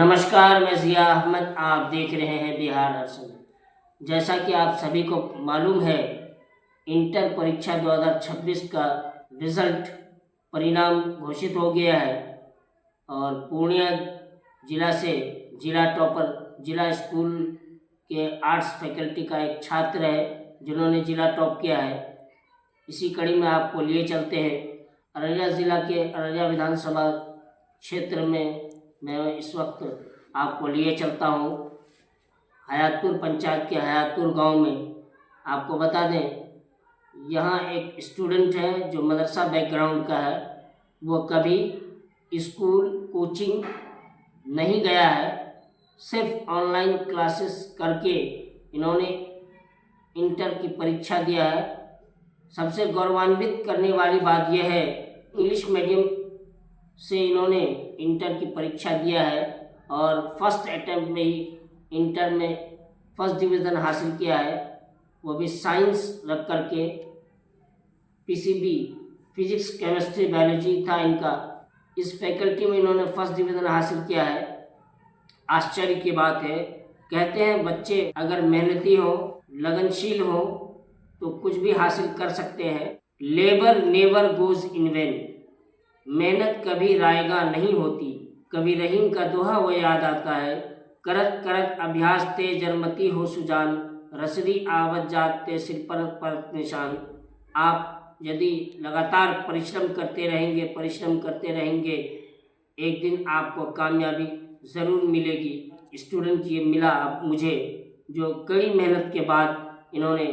नमस्कार, मैं ज़िया अहमद। आप देख रहे हैं बिहार हर समय। जैसा कि आप सभी को मालूम है, इंटर परीक्षा 2026 का रिज़ल्ट परिणाम घोषित हो गया है और पूर्णिया जिला से जिला टॉपर, जिला स्कूल के आर्ट्स फैकल्टी का एक छात्र है जिन्होंने जिला टॉप किया है। इसी कड़ी में आपको लिए चलते हैं अररिया ज़िला के अररिया विधानसभा क्षेत्र में। मैं इस वक्त आपको लिए चलता हूँ हयातपुर पंचायत के हयातपुर गांव में। आपको बता दें, यहाँ एक स्टूडेंट है जो मदरसा बैकग्राउंड का है। वो कभी स्कूल कोचिंग नहीं गया है, सिर्फ ऑनलाइन क्लासेस करके इन्होंने इंटर की परीक्षा दिया है। सबसे गौरवान्वित करने वाली बात यह है, इंग्लिश मीडियम से इन्होंने इंटर की परीक्षा दिया है और फर्स्ट अटेम्प्ट में ही इंटर में फर्स्ट डिवीज़न हासिल किया है, वो भी साइंस रख करके। पीसीबी, फिजिक्स, केमिस्ट्री, बायोलॉजी था इनका। इस फैकल्टी में इन्होंने फर्स्ट डिवीज़न हासिल किया है। आश्चर्य की बात है। कहते हैं बच्चे अगर मेहनती हो, लगनशील हो तो कुछ भी हासिल कर सकते हैं। Labour never goes in when, मेहनत कभी रायगा नहीं होती। कभी रहीम का दोहा वो याद आता है, करत करत अभ्यास ते जन्मती हो सुजान, रसरी आवत जात ते सिर परत परत निशान। आप यदि लगातार परिश्रम करते रहेंगे, एक दिन आपको कामयाबी ज़रूर मिलेगी। स्टूडेंट ये मिला अब मुझे, जो कड़ी मेहनत के बाद इन्होंने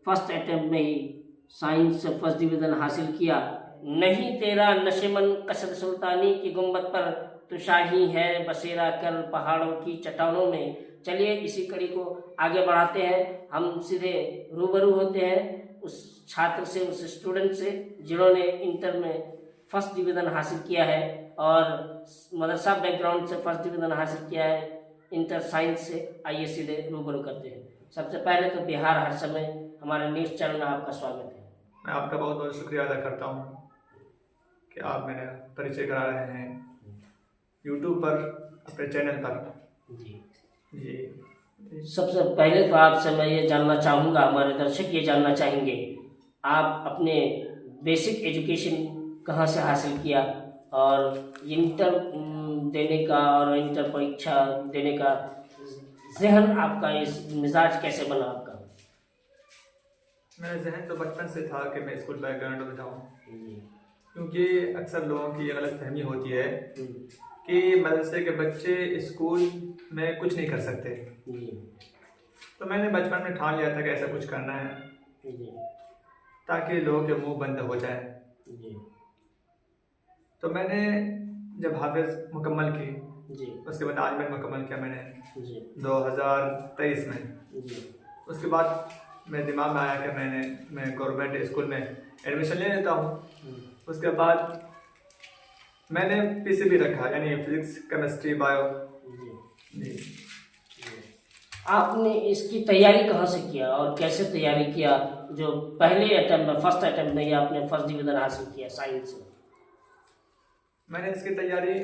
फर्स्ट अटेम्प्ट में ही साइंस से फर्स्ट डिवीज़न हासिल किया। नहीं तेरा नशेमन कसर सुल्तानी की गुंबद पर, तो शाही है बसेरा कर पहाड़ों की चट्टानों में। चलिए इसी कड़ी को आगे बढ़ाते हैं। हम सीधे रूबरू होते हैं उस छात्र से, उस स्टूडेंट से जिन्होंने इंटर में फर्स्ट डिवीज़न हासिल किया है और मदरसा बैकग्राउंड से फर्स्ट डिवीज़न हासिल किया है इंटर साइंस से। आइए सीधे रूबरू करते हैं। सबसे पहले तो बिहार हर समय हमारे न्यूज़ चैनल में आपका स्वागत है। मैं आपका बहुत बहुत शुक्रिया अदा करता हूँ कि आप मेरा परिचय करा रहे हैं यूट्यूब पर, अपने चैनल पर। जी सबसे पहले तो आपसे मैं ये जानना चाहूँगा, हमारे दर्शक ये जानना चाहेंगे, आप अपने बेसिक एजुकेशन कहाँ से हासिल किया और इंटर देने का और इंटर परीक्षा देने का जहन आपका, इस मिजाज कैसे बना आपका? मेरा जहन तो बचपन से था कि मैं स्कूल बैकग्राउंड में जाऊँ, क्योंकि अक्सर लोगों की गलत फहमी होती है कि मदरसे के बच्चे स्कूल में कुछ नहीं कर सकते। तो मैंने बचपन में ठान लिया था कि ऐसा कुछ करना है ताकि लोगों के मुंह बंद हो जाए। तो मैंने जब हाफिज़ मुकम्मल की, उसके बाद आज मैंने मुकम्मल किया मैंने 2023 में। उसके बाद मेरे दिमाग में आया कि मैं गवर्नमेंट स्कूल में एडमिशन ले लेता हूँ। उसके बाद मैंने पीसीबी रखा, यानी फिजिक्स, केमिस्ट्री, बायो। जी आपने इसकी तैयारी कहाँ से किया और कैसे तैयारी किया, जो पहले अटेम्प्ट में, फर्स्ट अटेम्प्ट में ही आपने फर्स्ट डिवीज़न हासिल किया साइंस से? मैंने इसकी तैयारी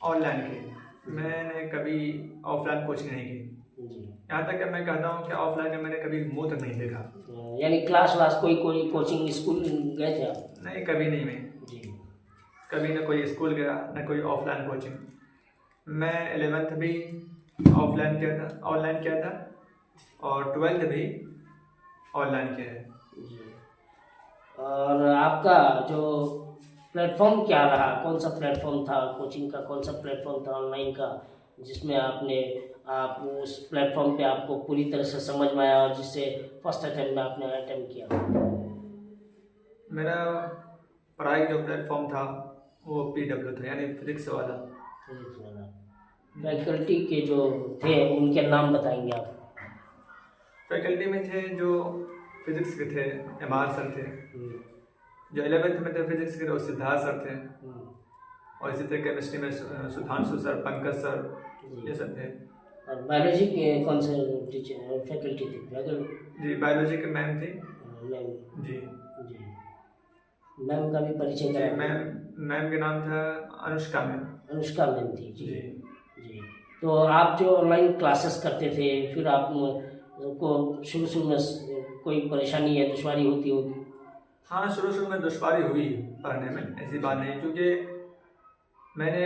ऑनलाइन की, मैंने कभी ऑफलाइन कोचिंग नहीं की। यहाँ तक कि मैं कहता हूँ कि ऑफलाइन में मैंने कभी मुंह तक नहीं देखा। यानी क्लास वास कोई कोचिंग स्कूल गए थे आप? नहीं, कभी नहीं। मैं कभी ना कोई स्कूल गया ना कोई ऑफलाइन कोचिंग। मैं 11th भी ऑनलाइन किया था और 12th भी ऑनलाइन किया है। और आपका जो प्लेटफॉर्म क्या रहा, कौन सा प्लेटफॉर्म था कोचिंग का, कौन सा प्लेटफॉर्म था ऑनलाइन का, जिसमें आप उस प्लेटफॉर्म पे आपको पूरी तरह से समझ में आया और जिससे फर्स्ट अटेम्प्ट में आपने अटेम्प्ट किया? मेरा पढ़ाई जो प्लेटफॉर्म था वो PW था, यानी फिजिक्स वाला। फैकल्टी के जो थे उनके नाम बताएंगे आप? फैकल्टी में थे जो फिजिक्स के थे, MR सर थे। जो 11th में थे फिजिक्स के, वो सिद्धार्थ सर थे। और इसी तरह केमिस्ट्री में सुधांशु सर, पंकज सर, ये सब थे। और बायोलॉजी के कौन से टीचर फैकल्टी थे? जी, बायोलॉजी के मैम थी। मैम जी मैम का भी परिचय कराया? मैम के नाम था अनुष्का मैम। अनुष्का मैम थी। जी। तो आप जो ऑनलाइन क्लासेस करते थे, फिर आप को शुरू में कोई परेशानी या दुश्वारी होती होगी? हाँ, शुरू में दुश्वारी हुई पढ़ने में, ऐसी बात नहीं, क्योंकि मैंने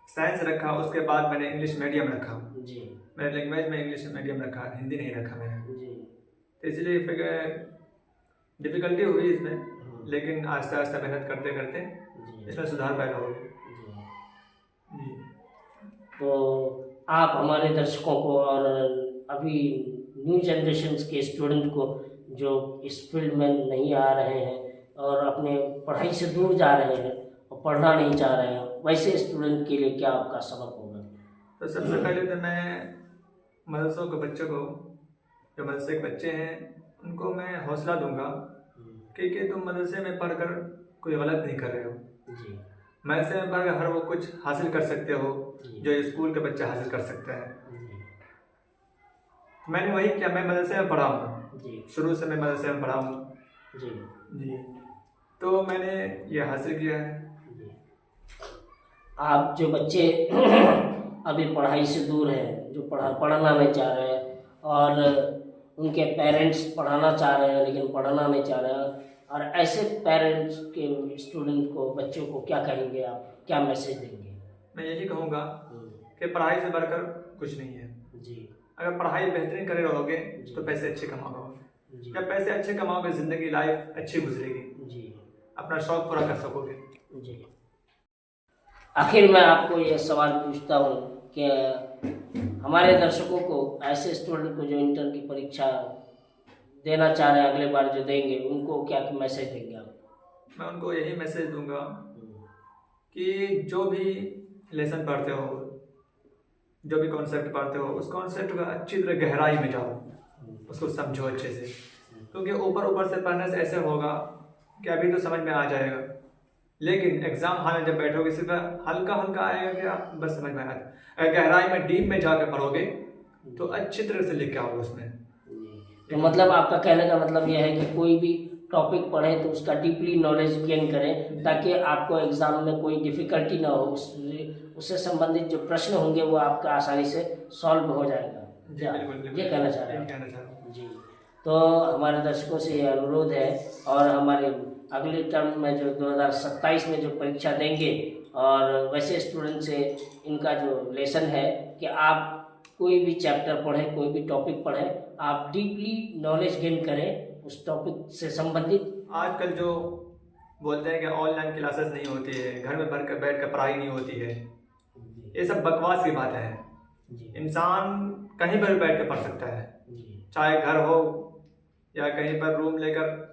साइंस रखा, उसके बाद मैंने इंग्लिश मीडियम रखा जी। मैंने लैंग्वेज में इंग्लिश मीडियम रखा, हिंदी नहीं रखा मैंने जी। तो इसलिए फिर डिफ़िकल्टी हुई इसमें, लेकिन आहिस्ता आहिस्ता मेहनत करते करते इसमें सुधार पैदा हो गया। जी। तो आप हमारे दर्शकों को और अभी न्यू जनरेशन के स्टूडेंट को जो इस फील्ड में नहीं आ रहे हैं और अपने पढ़ाई से दूर जा रहे हैं और पढ़ना नहीं चाह रहे हैं, वैसे स्टूडेंट के लिए क्या आपका सबक होगा? तो सबसे पहले तो मैं मदरसों के बच्चों को, जो मदरसे के बच्चे हैं, उनको मैं हौसला दूंगा कि तुम मदरसे में पढ़कर कोई गलत नहीं कर रहे हो। जी। मदरसे में पढ़कर हर वो कुछ हासिल कर सकते हो जो स्कूल के बच्चे हासिल कर सकते हैं। मैंने वही किया, मैं मदरसे में पढ़ा हूँ, शुरू से मैं मदरसे में पढ़ा हूँ। जी। तो मैंने ये हासिल किया है। आप जो बच्चे अभी पढ़ाई से दूर हैं, जो पढ़ना नहीं चाह रहे हैं और उनके पेरेंट्स पढ़ाना चाह रहे हैं लेकिन पढ़ना नहीं चाह रहे हैं, और ऐसे पेरेंट्स के स्टूडेंट को, बच्चों को क्या कहेंगे आप, क्या मैसेज देंगे? मैं यही कहूँगा कि पढ़ाई से बढ़कर कुछ नहीं है। जी। अगर पढ़ाई बेहतरीन करे रहोगे तो पैसे अच्छे कमाओगे। जब पैसे अच्छे कमाओगे, ज़िंदगी लाइफ अच्छी गुजरेगी। जी। अपना शौक पूरा कर सकोगे। जी। आखिर मैं आपको ये सवाल पूछता हूँ कि हमारे दर्शकों को, ऐसे स्टूडेंट को जो इंटर की परीक्षा देना चाह रहे हैं, अगले बार जो देंगे, उनको क्या मैसेज देंगे आप? मैं उनको यही मैसेज दूंगा कि जो भी लेसन पढ़ते हो, जो भी कॉन्सेप्ट पढ़ते हो, उस कॉन्सेप्ट का अच्छी तरह गहराई में जाओ, उसको समझो अच्छे से, क्योंकि ऊपर से पढ़ने से ऐसे होगा कि अभी तो समझ में आ जाएगा, लेकिन एग्जाम हॉल में जब बैठोगे सिर्फ हल्का हल्का आएगा क्या, बस समझ में आएगा। अगर गहराई में डीप में जाकर पढ़ोगे तो अच्छी तरह से लिख के आओगे उसमें। तो मतलब आपका कहने का मतलब यह है कि कोई भी टॉपिक पढ़े तो उसका डीपली नॉलेज गेन करें, ताकि आपको एग्जाम में कोई डिफिकल्टी ना हो, उससे संबंधित जो प्रश्न होंगे वो आपका आसानी से सॉल्व हो जाएगा। ये कहना चाह रहे हैं जी। तो हमारे दर्शकों से ये अनुरोध है, और हमारे अगले टर्म में जो 2027 में जो परीक्षा देंगे, और वैसे स्टूडेंट से इनका जो लेसन है कि आप कोई भी चैप्टर पढ़ें, कोई भी टॉपिक पढ़ें, आप डीपली नॉलेज गेन करें उस टॉपिक से संबंधित। आजकल जो बोलते हैं कि ऑनलाइन क्लासेस नहीं होती है, घर में बैठ कर पढ़ाई नहीं होती है, ये सब बकवास की बातें हैं। इंसान कहीं पर बैठ कर पढ़ सकता है, चाहे घर हो या कहीं पर रूम लेकर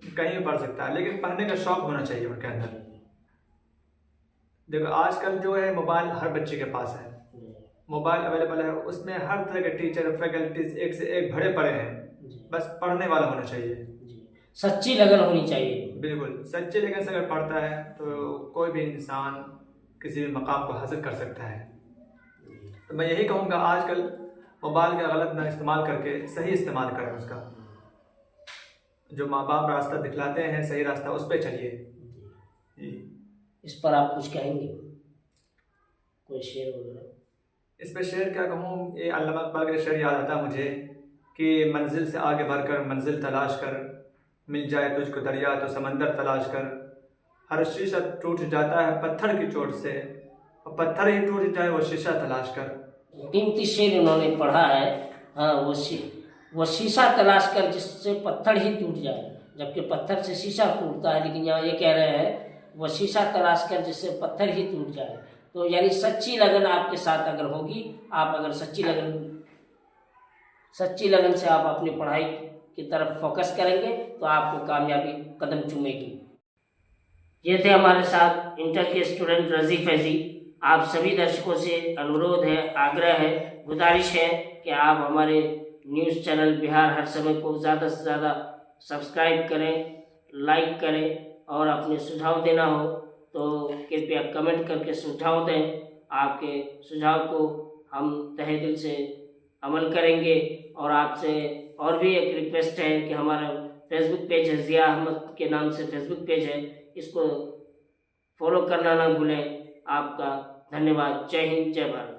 कहीं भी पढ़ सकता है, लेकिन पढ़ने का शौक होना चाहिए उनके अंदर। देखो आजकल जो है मोबाइल हर बच्चे के पास है, मोबाइल अवेलेबल है, उसमें हर तरह के टीचर फैकल्टीज एक से एक भरे पड़े हैं, बस पढ़ने वाला होना चाहिए, सच्ची लगन होनी चाहिए। बिल्कुल सच्चे लगन से अगर पढ़ता है तो कोई भी इंसान किसी भी मकाम को हासिल कर सकता है। तो मैं यही कहूँगा आजकल मोबाइल का गलत ना इस्तेमाल करके सही इस्तेमाल करें उसका। जो माँ बाप रास्ता दिखलाते हैं सही रास्ता, उस पर चलिए। इस पर आप कुछ कहेंगे, कोई शेर वगैरह? इस पर शेर क्या कहूँ, ये अल्लामा इकबाल का शेर याद आता मुझे कि मंजिल से आगे बढ़कर मंजिल तलाश कर, मिल जाए तुझको दरिया तो समंदर तलाश कर, हर शीशा टूट जाता है पत्थर की चोट से, और पत्थर ही टूट जाए वो शीशा तलाश कर। कीमती शेर उन्होंने पढ़ा है। हाँ, वो शीशा तलाश कर जिससे पत्थर ही टूट जाए, जबकि पत्थर से शीशा टूटता है, लेकिन यहाँ ये कह रहे हैं वो शीशा तलाश कर जिससे पत्थर ही टूट जाए। तो यानी सच्ची लगन आपके साथ अगर होगी, आप अगर सच्ची लगन से आप अपनी पढ़ाई की तरफ फोकस करेंगे तो आपको कामयाबी कदम चूमेगी। ये थे हमारे साथ इंटर के स्टूडेंट रज़ी फैज़ी। आप सभी दर्शकों से अनुरोध है, आग्रह है, गुजारिश है कि आप हमारे न्यूज़ चैनल बिहार हर समय को ज़्यादा से ज़्यादा सब्सक्राइब करें, लाइक करें, और अपने सुझाव देना हो तो कृपया कमेंट करके सुझाव दें। आपके सुझाव को हम तहे दिल से अमल करेंगे। और आपसे और भी एक रिक्वेस्ट है कि हमारा फेसबुक पेज है, ज़िया अहमद के नाम से फेसबुक पेज है, इसको फॉलो करना ना भूलें। आपका धन्यवाद। जय हिंद, जय भारत।